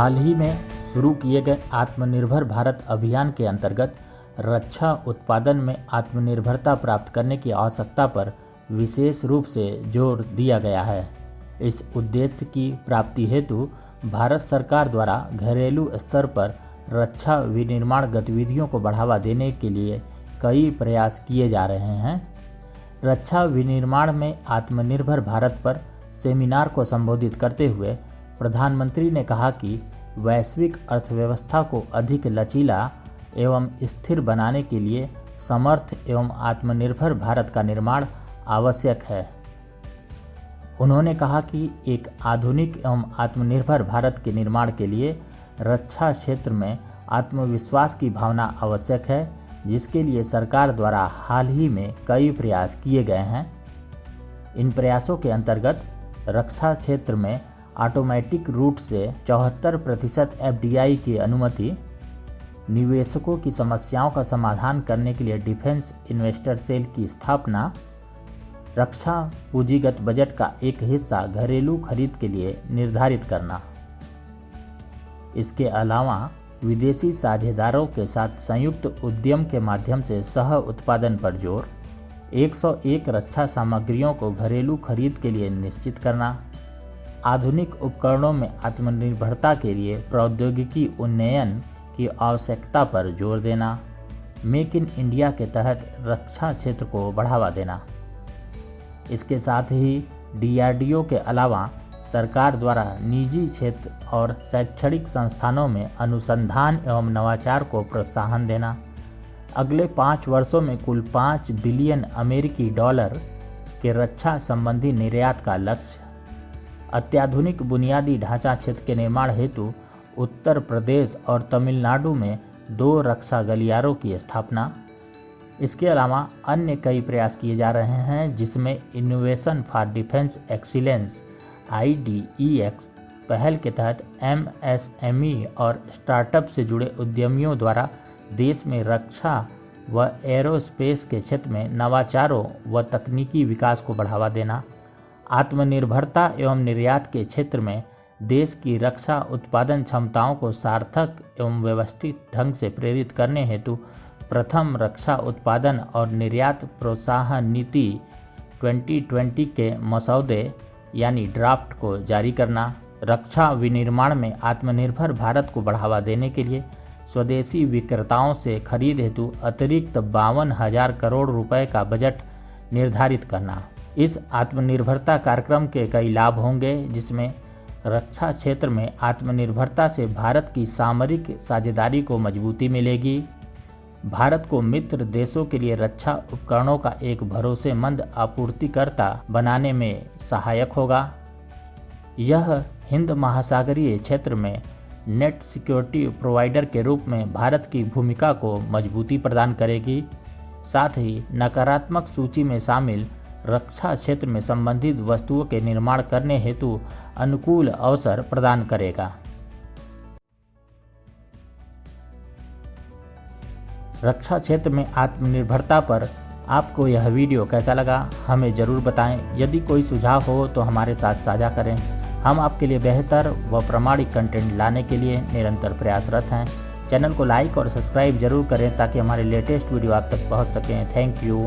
हाल ही में शुरू किए गए आत्मनिर्भर भारत अभियान के अंतर्गत रक्षा उत्पादन में आत्मनिर्भरता प्राप्त करने की आवश्यकता पर विशेष रूप से जोर दिया गया है। इस उद्देश्य की प्राप्ति हेतु भारत सरकार द्वारा घरेलू स्तर पर रक्षा विनिर्माण गतिविधियों को बढ़ावा देने के लिए कई प्रयास किए जा रहे हैं। रक्षा विनिर्माण में आत्मनिर्भर भारत पर सेमिनार को संबोधित करते हुए प्रधानमंत्री ने कहा कि वैश्विक अर्थव्यवस्था को अधिक लचीला एवं स्थिर बनाने के लिए समर्थ एवं आत्मनिर्भर भारत का निर्माण आवश्यक है। उन्होंने कहा कि एक आधुनिक एवं आत्मनिर्भर भारत के निर्माण के लिए रक्षा क्षेत्र में आत्मविश्वास की भावना आवश्यक है, जिसके लिए सरकार द्वारा हाल ही में कई प्रयास किए गए हैं। इन प्रयासों के अंतर्गत रक्षा क्षेत्र में ऑटोमेटिक रूट से 74% FDI की अनुमति, निवेशकों की समस्याओं का समाधान करने के लिए डिफेंस इन्वेस्टर सेल की स्थापना, रक्षा पूंजीगत बजट का एक हिस्सा घरेलू खरीद के लिए निर्धारित करना। इसके अलावा विदेशी साझेदारों के साथ संयुक्त उद्यम के माध्यम से सह उत्पादन पर जोर, 101 रक्षा सामग्रियों को घरेलू खरीद के लिए निश्चित करना, आधुनिक उपकरणों में आत्मनिर्भरता के लिए प्रौद्योगिकी उन्नयन की आवश्यकता पर जोर देना, मेक इन इंडिया के तहत रक्षा क्षेत्र को बढ़ावा देना। इसके साथ ही DRDO के अलावा सरकार द्वारा निजी क्षेत्र और शैक्षणिक संस्थानों में अनुसंधान एवं नवाचार को प्रोत्साहन देना, अगले 5 वर्षों में कुल $5 बिलियन अमेरिकी डॉलर के रक्षा संबंधी निर्यात का लक्ष्य, अत्याधुनिक बुनियादी ढांचा क्षेत्र के निर्माण हेतु उत्तर प्रदेश और तमिलनाडु में 2 रक्षा गलियारों की स्थापना। इसके अलावा अन्य कई प्रयास किए जा रहे हैं, जिसमें innovation for defence excellence IDEX पहल के तहत MSME और स्टार्टअप से जुड़े उद्यमियों द्वारा देश में रक्षा व एरोस्पेस के क्षेत्र में नवाचारों व तकनीकी विकास को बढ़ावा देना, आत्मनिर्भरता एवं निर्यात के क्षेत्र में देश की रक्षा उत्पादन क्षमताओं को सार्थक एवं व्यवस्थित ढंग से प्रेरित करने हेतु प्रथम रक्षा उत्पादन और निर्यात प्रोत्साहन नीति 2020 के मसौदे यानी ड्राफ्ट को जारी करना, रक्षा विनिर्माण में आत्मनिर्भर भारत को बढ़ावा देने के लिए स्वदेशी विक्रेताओं से खरीद हेतु अतिरिक्त 52,000 करोड़ रुपए का बजट निर्धारित करना। इस आत्मनिर्भरता कार्यक्रम के कई लाभ होंगे, जिसमें रक्षा क्षेत्र में आत्मनिर्भरता से भारत की सामरिक साझेदारी को मजबूती मिलेगी, भारत को मित्र देशों के लिए रक्षा उपकरणों का एक भरोसेमंद आपूर्तिकर्ता बनाने में सहायक होगा। यह हिंद महासागरीय क्षेत्र में नेट सिक्योरिटी प्रोवाइडर के रूप में भारत की भूमिका को मजबूती प्रदान करेगी, साथ ही नकारात्मक सूची में शामिल रक्षा क्षेत्र में संबंधित वस्तुओं के निर्माण करने हेतु अनुकूल अवसर प्रदान करेगा। रक्षा क्षेत्र में आत्मनिर्भरता पर आपको यह वीडियो कैसा लगा, हमें ज़रूर बताएं। यदि कोई सुझाव हो तो हमारे साथ साझा करें। हम आपके लिए बेहतर व प्रामाणिक कंटेंट लाने के लिए निरंतर प्रयासरत हैं। चैनल को लाइक और सब्सक्राइब जरूर करें ताकि हमारे लेटेस्ट वीडियो आप तक पहुंच सकें। Thank you.